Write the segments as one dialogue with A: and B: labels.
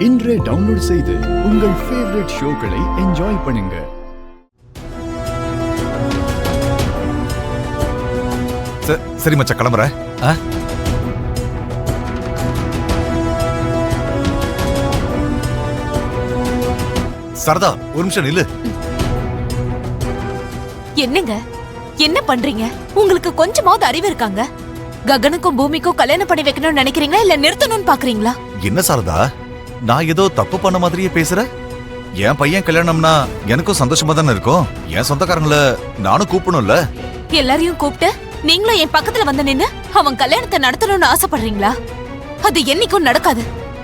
A: இன்றே டவுன்லோட் செய்து உங்கள் ஃபேவரட் ஷோக்களை என்ஜாய் பண்ணுங்க.
B: சரி மச்சா, கிளம்புறேன். சரதா, ஒரு நிமிஷம் நில்லு.
C: என்னங்க என்ன பண்றீங்க? உங்களுக்கு கொஞ்சமாவது அறிவு இருக்காங்க? ககனுக்கும் பூமிக்கும் கல்யாணம் பண்ணி வைக்கணும்னு நினைக்கிறீங்களா இல்ல நிறுத்தணும்னு பாக்குறீங்களா?
B: என்ன சாரதா, நான் ஏதோ தப்பு பண்ண மாதிரியே பேசுற? என் பையன் கல்யாணம்னா எனக்கும் சந்தோஷமா தானே இருக்கும். என் சொந்தக்காரங்கள நானும் கூப்பிடணும்ல.
C: எல்லாரையும் கூப்பிட்டு நீங்களும் என் பக்கத்துல வந்து நின்னு அவன் கல்யாணத்தை நடத்தணும்னு ஆசைப்படுறீங்களா? அது என்னைக்கும் நடக்காது.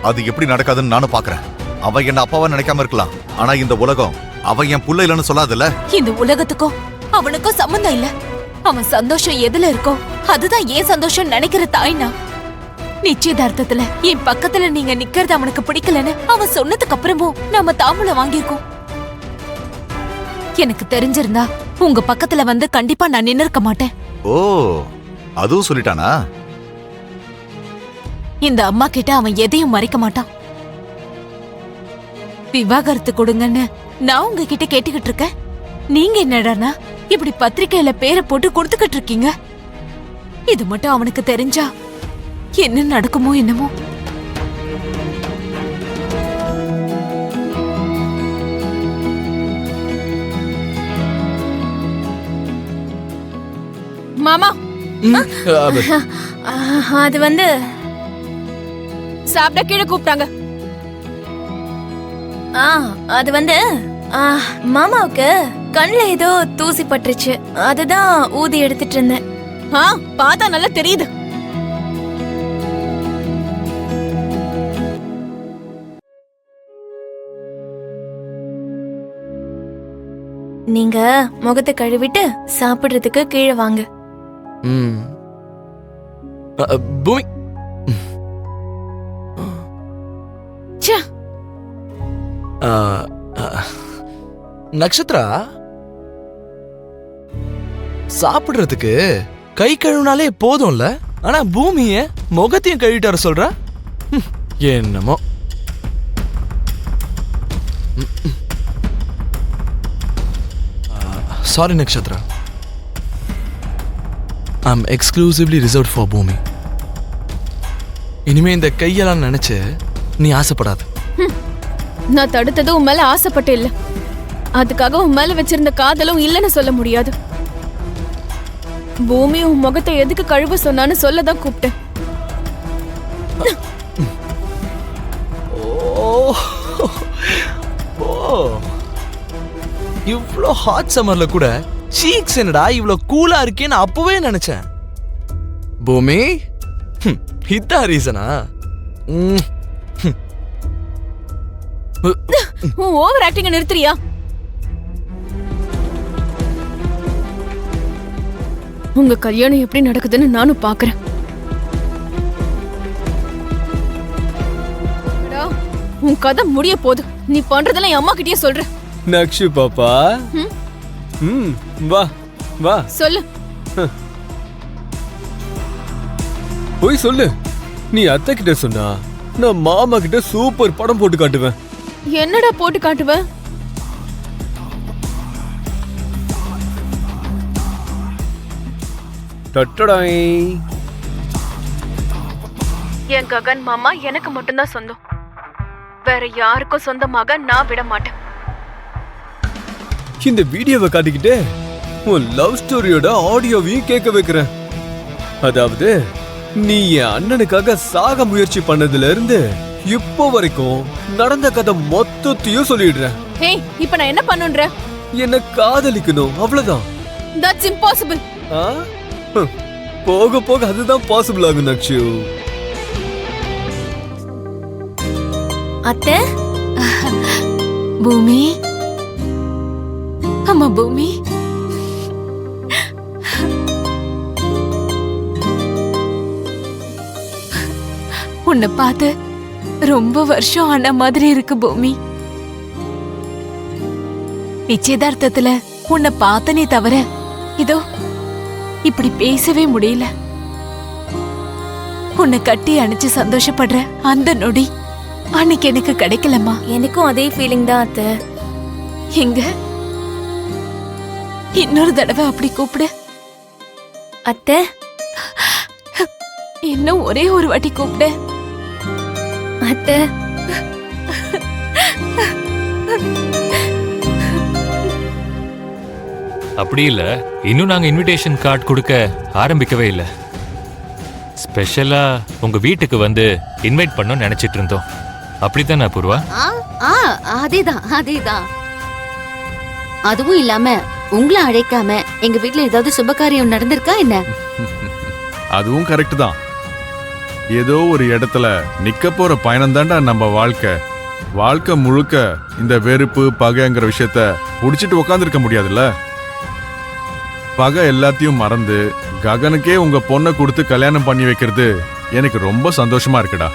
B: அது எப்படி நடக்காதுன்னு நானும் பாக்குறேன். அவ என்ன அப்பாவா நினைக்காம இருக்கலாம், ஆனா இந்த உலகம் அவ என் புள்ள இல்லன்னு சொல்லாதுல்ல.
C: இந்த உலகத்துக்கும் அவனுக்கும் சம்பந்தம் இல்ல. அவன் சந்தோஷம் எதுல இருக்கோ அதுதான் ஏன் சந்தோஷம் நினைக்கிற தாய்னா. நிச்சயதார்த்தத்துல என் பக்கத்துல நீங்க நிக்கிறது அவனுக்கு பிடிக்கலன்னு அவன் சொன்னதுக்கு அப்புறமும் நாம தாம்பூலம் வாங்கியிருக்கோம். எனக்கு தெரிஞ்சிருந்தா உங்க பக்கத்துல வந்து கண்டிப்பா நான் நின்னு இருக்க மாட்டேன்.
B: ஓ, அதுவும் சொல்லிட்டானா?
C: இந்த அம்மா கிட்ட அவன் எதையும் மறைக்க மாட்டான். விவாகரத்து கொடுங்கன்னு நான் உங்ககிட்ட கேட்டுக்கிட்டு இருக்கேன். நீங்க என்னடானா இப்படி பத்திரிக்கையில பேரை போட்டு கொடுத்துக்கிட்டு இருக்கீங்க. இது மட்டும் அவனுக்கு தெரிஞ்சா என்ன நடக்குமோ என்னமோ.
D: மாமா, அது வந்து சாப்பிட கீழே கூப்பிட்டாங்க. அது வந்து மாமாவுக்கு கண்ணுல ஏதோ தூசி பட்டுருச்சு, அதுதான் ஊதி எடுத்துட்டு இருந்தேன். பார்த்தா நல்லா தெரியுது. நீங்க முகத்தை கழுவிட்டு சாப்பிடுறதுக்கு கீழே வாங்க.
E: பூமி, நக்ஷத்ரா, சாப்பிடுறதுக்கு கை கழுவினாலே போதும்ல, ஆனா பூமிய முகத்தையும் கழுவிட்டு வர சொல்ற. என்னமோ. Sorry Nakshatra, I am exclusively reserved for Bhoomi. இனிமே இந்த கையெல்லாம் நினைச்சு நீ ஆசைப்படாத.
D: நான் தடுத்தது உன் மேல ஆசைப்பட்டு இல்ல, அதுக்காக உன் மேல வச்சிருந்த காதலும் இல்லன்னு சொல்ல முடியாது. பூமி உன் முகத்தை எதுக்கு கழுவ சொன்னான்னு சொல்லதான் கூப்பிட்டேன்.
E: இவ்ளோ ஹாட் சம்மர்ல கூட சீக்ஸ் என்னடா இவ்ளோ கூலா இருக்கேன்னு அப்பவே நினைச்சேன். பூமி, இதான் ரீசனா?
D: ஓவர் ஆக்டிங்க நிறுத்துறியா? உங்க கல்யாணம் எப்படி நடக்குதுன்னு நானும் பாக்குறேன். உன் கதை முடிய போகுது. நீ பண்றதெல்லாம் என் அம்மா கிட்டயே சொல்ற.
F: நக்ஷு பாப்பா, வா வா
D: சொல்லு.
F: போய் சொல்லு. நீ அத்தை கிட்ட சொன்னா நான் மாமா கிட்ட சூப்பர் படம் போட்டு காட்டுவேன்.
D: என்னடா போட்டு காட்டுவ?
F: டட்டடாய்.
D: என் ககன் மாமா எனக்கு மட்டும்தான் சொந்தம், வேற யாருக்கும் சொந்தமாக நான் விட மாட்டேன்.
F: இந்த வீடியோவை காட்டிக்கிட்டே உன் லவ் ஸ்டோரியோட ஆடியோவையும் கேட்க வைக்கிறேன். அதாவது நீ என் அண்ணனுக்காக சாக முயற்சி பண்ணதுல இருந்து இப்போ வரைக்கும் நடந்த கதை மொத்தத்தையும் சொல்லிடுறேன்.
D: ஏய், இப்போ நான் என்ன பண்ணுன்ற?
F: என்ன காதலிக்கணும், அவ்வளவுதான்.
D: That's impossible.
F: போக போக அதுதான் பாசிபிள் ஆகும் நக்ஷு.
D: அத்தை,
C: பூமி, அம்மா பூமி, உன்னை பார்த்து ரொம்ப வருஷம் ஆன மாதிரி இருக்கு பூமி. நிச்சயதார்த்தத்துல உன்னை பார்த்தனே தவிர இதோ இப்படி பேசவே முடியல. உன்னை கட்டி அணைச்சு சந்தோஷப்படுற அந்த நொடி அன்னைக்கு எனக்கு கிடைக்கலம்மா.
D: எனக்கும் அதே ஃபீலிங் தான் அத்தை.
C: எங்க இன்னொரு தடவை அப்படி கூப்பிடு.
D: அத்தை
C: இன்னும் ஒரே ஒரு வாட்டி கூப்பிடு.
D: அத்தை
G: அப்படி இல்ல, இன்னும் நாங்க இன்விடேஷன் கார்டு கொடுக்க ஆரம்பிக்கவே இல்ல. ஸ்பெஷலா உங்க வீட்டுக்கு வந்து இன்வைட் பண்ண நினைச்சிட்டு இருந்தோம். அப்படித்தானே பூர்வா?
H: அதேதான். அதுவும் இல்லாம உங்களை அழைக்காம எங்க வீட்ல ஏதாவது சுபகாரியம் நடந்திருக்கா என்ன?
I: அதுவும் கரெக்ட் தான். ஏதோ ஒரு இடத்துல நிக்க போற பயணம் தாண்டா நம்ம வாழ்க்கை முழுக்க இந்த வெறுப்பு பகைங்கிற விஷயத்த புடிச்சிட்டு உக்காந்துருக்க முடியாதுல்ல. பகை எல்லாத்தையும் மறந்து ககனுக்கே உங்க பொண்ணை கொடுத்து கல்யாணம் பண்ணி வைக்கிறது எனக்கு ரொம்ப சந்தோஷமா இருக்குடா.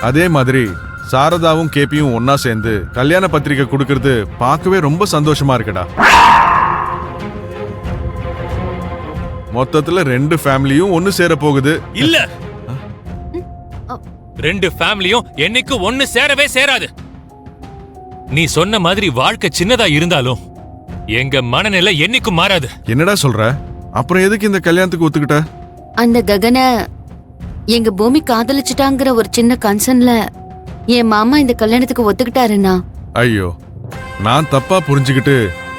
I: அதே மாதிரி சாரதாவும் கேபியும் ஒன்னா சேர்ந்து கல்யாண பத்திரிக்கை கொடுக்கறது பார்க்கவே ரொம்ப சந்தோஷமா இருக்குடா. மொத்தத்துல 2 ஃபேமிலியும் ஒன்னு சேர போகுது.
G: இல்ல, 2 ஃபேமிலியும் என்னைக்கு ஒன்னு சேரவே சேராது. நீ சொன்ன மாதிரி வாழ்க்கை சின்னதா இருந்தாலும் எங்க மனநிலை என்னைக்கும் மாறாது.
I: என்னடா சொல்ற? அப்புறம் எதுக்கு இந்த கல்யாணத்துக்கு ஒத்துக்கிட்ட?
H: அந்த ககனை எங்க பூமி காதலிச்சுட்டாங்கிற ஒரு சின்ன கன்சர்ன்ல என் மாமா இந்த கல்யாணத்துக்கு ஒத்துக்கிட்டாருன்னா.
I: ஐயோ, நான் தப்பா புரிஞ்சுக்கிட்டு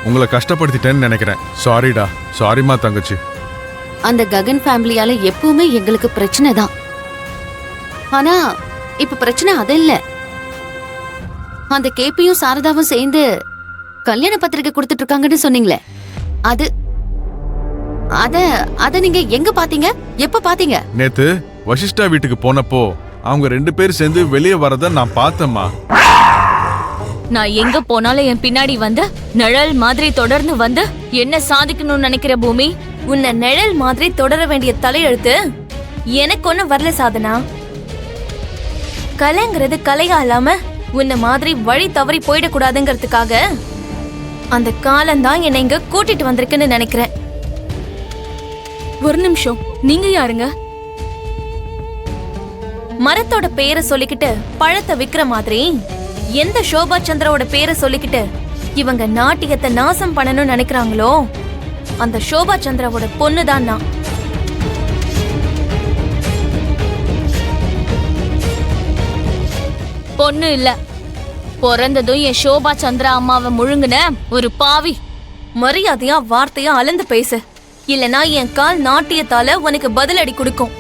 I: உங்களை கஷ்டப்படுத்திட்டேன்னு நினைக்கிறேன். சாரிடா. சாரிமா தங்கச்சி.
H: அந்த ககன் ஃபேமிலியால எப்பவுமே எங்களுக்கு பிரச்சனை தான். ஆனா இப்ப பிரச்சனை அது இல்ல. அந்த கேபியும் சாரதாவும் சேர்ந்து கல்யாண பத்திரிக்கை கொடுத்துட்டு இருக்காங்கன்னு சொன்னீங்களே, அது அத நீங்க எங்க பாத்தீங்க? எப்ப பாத்தீங்க?
I: நேத்து வசிஷ்டா வீட்டுக்கு போனப்போ அவங்க 2 பேர் சேர்ந்து வெளியே வரத நான் பார்த்தேம்மா.
D: நான் எங்க போனாலும் என் பின்னாடி வந்து நிழல் மாதிரி தொடர்ந்து வந்து என்ன சாதிக்கணும்னு நினைக்கிற பூமி? உன்னை நிழல் மாதிரி தொடர வேண்டிய தலையெழுத்து எனக்கு ஒண்ணு வரல சாதனா. கலைங்கிறது கலையா இல்லாம உன்னை மாதிரி வழி தவறி போயிடக்கூடாதுங்கிறதுக்காக அந்த காலம்தான் என்னை இங்க கூட்டிட்டு வந்திருக்குன்னு நினைக்கிறேன். ஒரு நிமிஷம், நீங்க யாருங்க? மரத்தோட பேரை சொல்லிக்கிட்டு பழத்தை விக்கிற மாதிரி எந்த சோபா சந்திராவோட பேரை சொல்லிக்கிட்டு இவங்க நாட்டியத்தை நாசம் பண்ணணும்னு நினைக்கிறாங்களோ அந்த சோபா சந்திராவோட பொண்ணுதான் நான். பொண்ணு இல்ல, பிறந்ததும் என் சோபா சந்திரா அம்மாவை முழுங்குன ஒரு பாவி. மரியாதையா வார்த்தையா அளந்து பேசு, இல்லனா என் கால் நாட்டியத்தால உனக்கு பதிலடி கொடுக்கும்.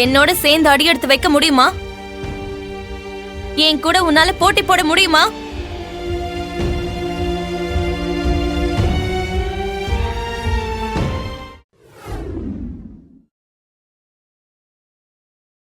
D: என்னோட சேர்ந்து அடி எடுத்து வைக்க முடியுமா? என் கூட உன்னால போட்டி போட முடியுமா?